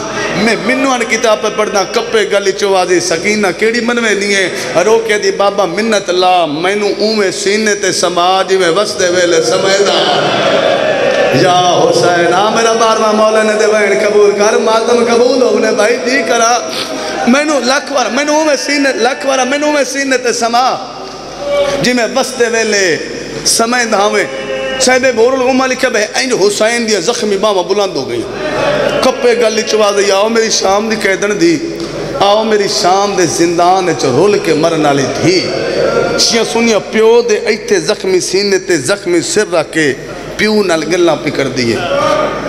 میں منوان کتاب پہ پڑھنا کپے گلی چوازی سکینہ کیڑی منوے نہیں ہے روکے دی بابا منت لا مینو اومے سینے تے سماجی میں وسدے ویلے سمیدہ یا حسین میرا بارواں مولا نے دے وین قبول کر ماتم قبول ہونے بھائی جی کرا مینو لکھ وارا مینو میں سینے لکھ وارا مینو میں سینے تے سما جی میں بستے ویلے سمیں دھاویں صاحب بور الغمہ لکھا بے این حسین دیا زخمی باما بلند ہو گئی کپے گلی چوازی آؤ میری شام دی قیدن دی آؤ میری شام دے زندان چو رول کے مرن آلی تھی شیعہ سنیا پیو دے ایتے زخمی سینے تے زخمی سر رکھے پیو نال گلنا پکر دیئے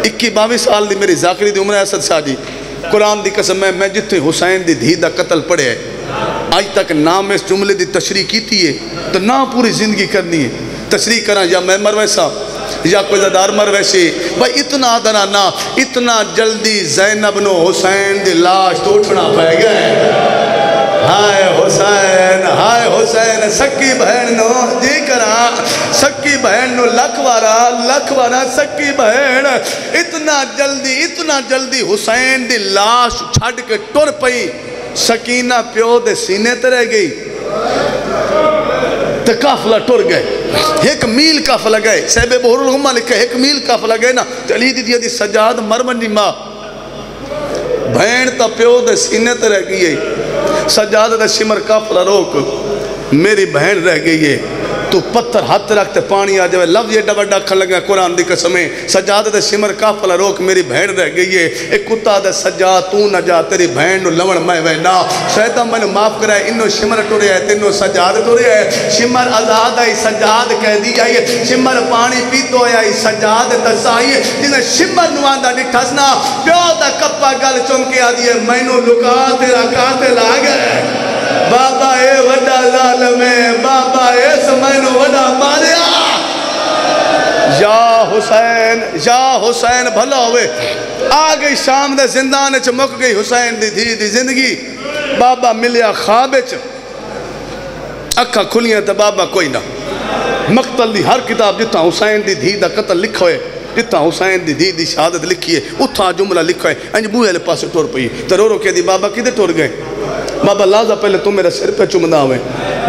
21-22 سال دی میری ذاکری دی عمر اسد شاہ جی قرآن دی قسم میں جتے حسین دی دھی دا قتل پڑے آج تک نام اس جملے دی تشریح کیتی ہے تو نہ پوری زندگی کرنی ہے تشریح کرنا یا میں مر ویسا یا کوئی زدار مر ویسے بھائی اتنا درانا اتنا جلدی زینب نو حسین دی لاش تو اٹھنا پہ گئے ہائے حسین سکی بہن نو جی کرا سکی بہن نو لکھ وارا سکی بہن اتنا جلدی حسین دی لاش چھڑ کے ٹر پئی سکینہ پیو دے سینے تے رہ گئی تے قافلہ ٹر گئے 1 میل قافلہ گئے صاحب بہر الغمہ لکھے 1 میل قافلہ گئے نا علی دی سجاد مرمنی ماں بہن تا پیو دے سینے تے رہ گئی سجاد دے شمر قافلہ روک میری بہن رہ گئی ہے تو پتھر ہاتھ رکھتے پانی آ جائے لفظ یہ ڈبا ڈاکھا لگا قرآن دی قسمیں سجاد دے شمر قافلہ روک میری بہن رہ گئی ہے ایک کتا دے سجاد تو نہ جا تیری بہن نو لوڑ میں وینا شیطان میں نے معاف کرائے انہوں شمر ٹورے ہے تینوں سجاد ٹورے ہے شمر آزاد ہے سجاد کہہ دی جائے شمر پانی پیتو ہے سجاد تسائی جنہیں شمر نواندہ نٹھسنا پیو دا کپا گل چمکے آ دیئے میں نو لکا تیرا قاتل آ گئے بابا اے وڈا ظالم ہے بابا اے سمینو وڈا ماریا یا حسین بھلا ہوئے آگئی شام دے زندان چمک گئی حسین دی زندگی بابا ملیا خوابچ اکھا کھلیاں تا بابا کوئی نہ مقتل دی ہر کتاب جتا حسین دی دھی دا قتل لکھا ہوئے جتا حسین دی دھی دی شہادت لکھی ہے اتھا جملہ لکھا ہے انج بوئے لے پاسے ٹور پئی ترو رو کے دی بابا کدے ٹور گئے بابا لازہ پہلے تم میرا سر پہ چمدہ ہوئے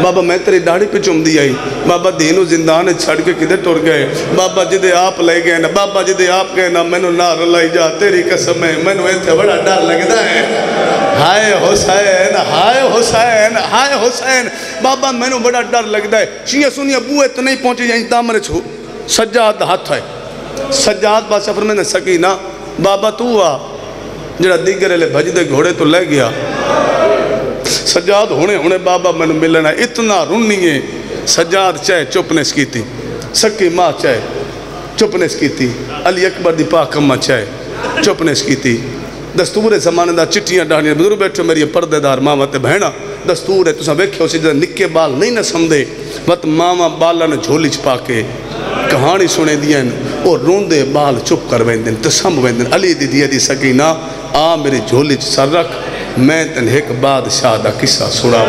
بابا میں تیری داڑھی پہ چم دی آئی بابا دینو زندان چھڑ کے کدے ٹور گئے بابا جدے آپ لے گئے نا بابا جدے آپ گئے نا میں نو نار لائی جا تیری قسم ہے میں نو ایتھے بڑا ڈر لگتا ہے ہائے حسین بابا میں نو بڑا ڈر لگتا ہے شیعہ سنیا بوئے تو نہیں پہنچے جائیں دامرے چھو سجاد ہاتھ ہے سجاد با سفر میں نے سکینہ بابا تو آ جڑا دیگرے لے بھج دے گھوڑے تو لے گیا سجاد ہونے بابا میں نے ملنا اتنا رنیے سجاد چاہے چپنس کی تھی سکی ماں چاہے چپنس کی تھی علی اکبر دی پاک امہ چاہے چپنس کی تھی دستور زمانے دا چٹیاں ڈاڑیاں بزرگ بیٹھو میری پردے دار ماما تے بہنا دستور ہے تساں ویکھے ہو سی جدہ نکے بال نہیں نہ سمدے وقت ماما بالا نے جھولی چپا کے کہانی سنے دیا اور روندے بال چپ کر ویندن تسم ویندن علی دی سکینہ آ میری جھولی چ سر رکھ میں تن ایک بادشاہ دا قصہ سنا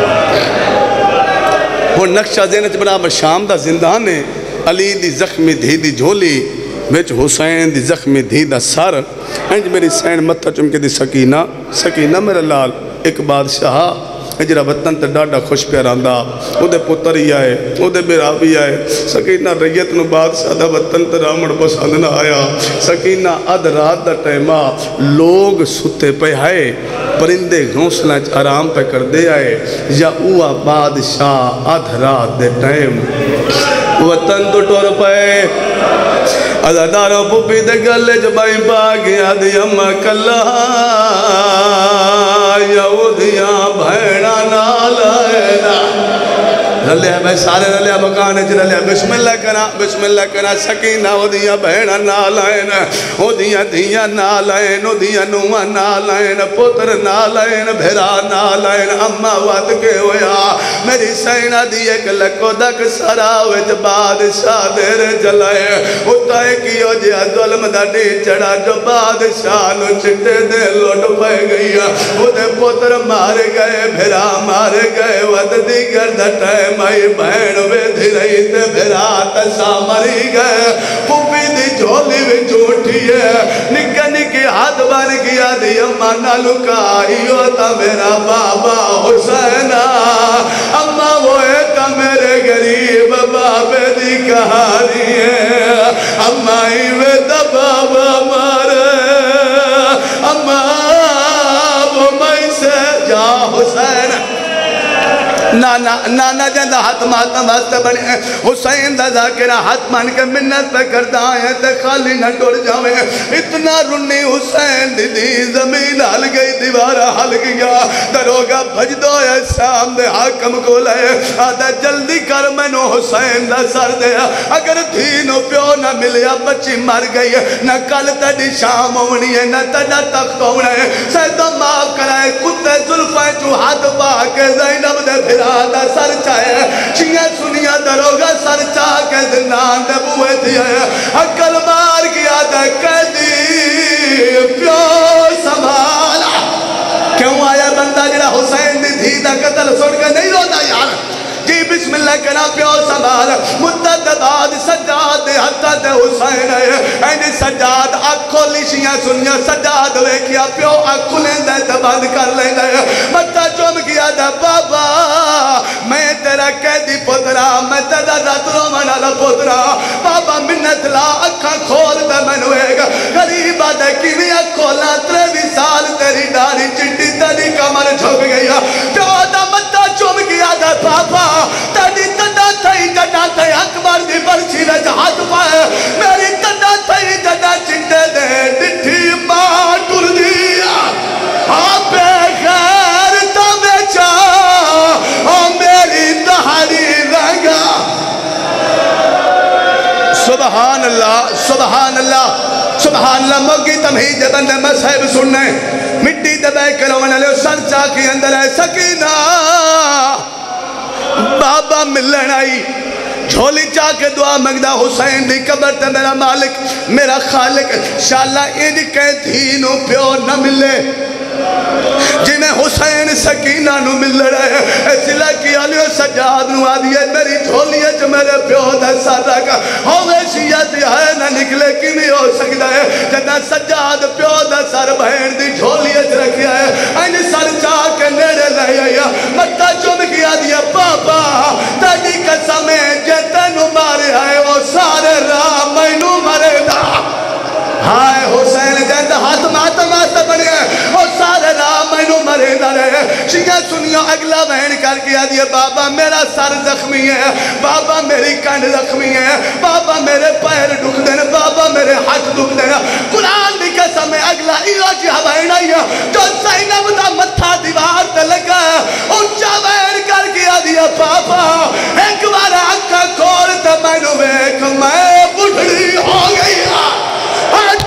وہ نقشہ زینت برابر شام دا زندان ہے علی دی زخمی دھی دی جھولی بیچ حسین دی زخمی دھی دا سر انج میری سین متہ چمکے دی سکینہ میرا لال ایک بادشاہ اجرا وطن تے ڈاڈا خوش پیاراندہ او دے پتر ہی آئے او دے بیرا بھی آئے سکینہ ریت نو بادشاہ دا وطن تے رامڑ پسند نہ آیا سکینہ اد رات دا ٹیمہ لوگ ستے پہ آئے پرندے گھونسلہ آرام پہ کر دے آئے یا اوہ بادشاہ اد رات دے ٹیم وطن تو ٹور پہ ادھارو پوپی دے گلے جبائی باگیا دی امہ کلا یہودیاں بھیڑا نالائنا رلیا میں سارے رلیا مکانے چھ رلیا بسم اللہ کنا سکینہ ودیاں بھیڑا نالائنا ودیاں دیاں نالائن ودیاں نوہ نالائن پتر نالائن بھیرا نالائن اممہ وات کے ہویا میری سینہ دی ایک لکو دک سراوچ بادشاہ دیر جلائے اتائے کیو جیا ظلم دا ڈی چڑا جو بادشاہ نو چٹے دے لوٹ پہ گئی ودے پتر مار گئے بھیرا مار گئے ود دیگر دا ٹائم مائی بہن وے دھی رہی تے بھیرا تسا مری گئے پوپی دی جھولی وی جھوٹی ہے نکا نکی ہاتھ بان کیا دی اممہ نہ لکائیو تا میرا بابا حسینہ اممہ وہ ایتا میرے غریب بابے دی کہانی ہے اممہ ہی وے دا بابا مارے اممہ وہ میں سے جا حسین نانا جندہ ہاتھ ماتم واسطے بنے حسین دا ذاکرہ ہاتھ مان کے منت پہ کردہ آئے تے خالی نہ ٹوڑ جاوے اتنا رنی حسین دی زمین ہل گئی دیوارہ ہل گیا دروگا بھج دو ہے شام دے حاکم کو لائے آدھا جلدی کر میں نو حسین دا سر دے اگر دینو پیو نہ ملیا بچی مر گئی نہ کل تڑی شام ہونی ہے نہ تڑا تخت ہونا ہے سیدہ معاف کرائے کتے ظلفائیں جو ہاتھ پاکے زینب دے پھرادا سر چاہے چنگا سنیا دروگا سر چاہ کے زندان دے بوئے دیا ہے عقل مار کیا دے قیدی پیو سنبھالا کیوں آیا بندہ جڑا حسین دی دھی دا قتل سن کے نہیں روتا یار جی بسم اللہ کنا پیو سنبھال مدت بعد سجاد حتی دے حسین ہے اینی سجاد آنکھو لیشیاں سنیا سجاد وے کیا پیو آنکھو لیندہ ہے بند کر لیندہ ہے مطا چوم کیا دے بابا میں تیرا قیدی پترا میں تیرا راتروں منالا پترا بابا منت لا اکھا کھول دے منوے گا غریبہ دے کیوی اکھولا 23 سال تیری داری چٹی تیری کمر جھوک گیا پیو دا مطا چوم کیا دے بابا تیری تڈا تھئی جڈا تھئی اکبر دی برچی وچ ہاتھ پائے میری تڈا تھئی جڈا چنڈے دے ڈٹھی ماں ٹر دیا آپ خیر تا بیچا او میری دہاڑی رنگا سبحان اللہ سبحان اللہ سبحان اللہ موگی تمہید بندے مذہب سننے مٹی دبے کرونے لے سر چاہ کی اندر ہے سکینہ بابا ملن آئی جھولی چاہ کے دعا مگدہ حسین دی قبر تے میرا مالک میرا خالق شاءاللہ ان کے دینوں پیو نہ ملے جی میں حسین سکینہ نو مل رہے ہیں ایسی لکی علیہ سجاد نو آدھی ہے میری جھولی ہے جو میرے پیو دا سر رکھا ہوئے شیعت ہے نہ نکلے کی نہیں ہو سکتا ہے جدہ سجاد پیو دا سر بہن دی جھولی ہے رکھیا ہے این سر چاہ کے نیڑے لے آیا مطا چوم کیا دیا پاپا تاڑی قسم ہے جیتے نو مارے آئے وہ سارے راہ میں نو مرے دا ہائے حسین جیندہ ہاتھ ماتا ماتا بن گئے اور سارے راہ میں نو مرے نہ رہے شیعہ سنیا اگلا بہن کر کیا دیا بابا میرا سر زخمی ہے بابا میری کانڈ زخمی ہے بابا میرے پیر ڈک دینا بابا میرے ہاتھ ڈک دینا قرآن دی قسم میں اگلا ایرہ جہاں بہن آئی ہے جو زینب دا متھا دیوار تے لگا ہے اونچا بہن کر کیا دیا بابا ایک بار آنکھا کھول تے میں نو بیک میں بڑھڑی ہو گئی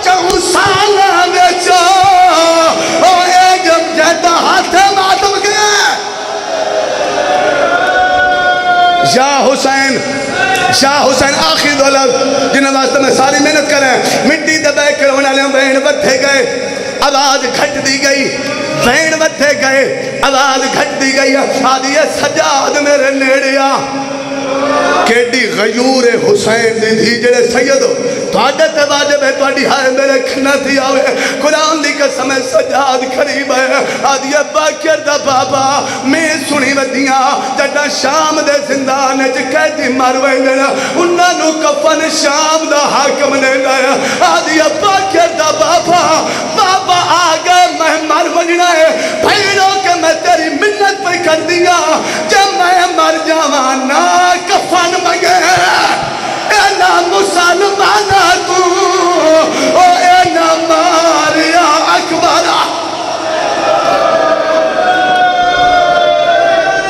چاہوں سالہ بیچا اور اے جب جہتا ہاتھ ماتم گیا شاہ حسین آخری دولت جنہاں واسطہ میں ساری محنت کریں مٹی دبائے کرونا لیں بہن بدھے گئے آواز گھٹ دی گئی بہن بدھے گئے آواز گھٹ دی گئی آدھی سجاد میرے نیڑیا کیڈی غیور حسین دی دھی جڑے سید ہو تو عادت واجب ہے تو آڈی ہائے میرے کھنا تھی آوے قرآن دی قسم سجاد قریب ہے آدھی باکر دا بابا میں سنی ودیاں جڑا شام دے زندان ہے جی قیدی مروے لینا انہاں نو کفن شام دا حاکم نے لایا آدھی باکر دا بابا آگے میں مر بننا ہے بھائیڑوں کہ میں تیری منت پہ کر دیا جب میں مر جاوانا کفن مگے اے نا مسلمانہ تو اے نا ماریا اکبرہ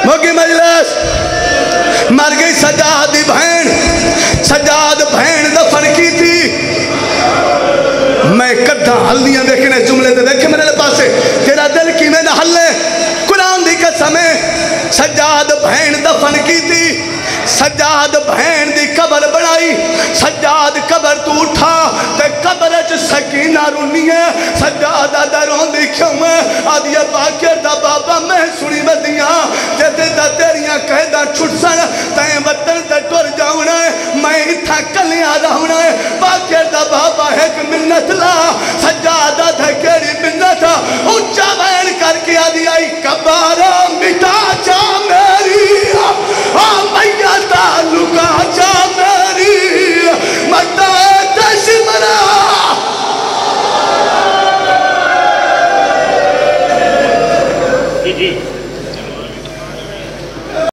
موگی مجلس مر گئی سجاد بہن دفن کی تھی میں کدھا حلیاں دیکھنے جملے دے دیکھے میرے پاسے تیرا دل کی میں نہ حلے قرآن دی قسم سجاد بہن دفن کی تھی سجاد بہن دی قبر بنائی سجاد قبر تو اٹھا تے قبر چ سکینہ رونی ہے سجاد دروں دی کیوں میں آدھی باکر دا بابا میں سنی بدیاں جیتے دا تیریاں قیدہ چھٹ سن تائیں وطن تے ٹر جاؤنا ہے میں اتھا کلیاں رہونا ہے باکر دا بابا ایک منت لا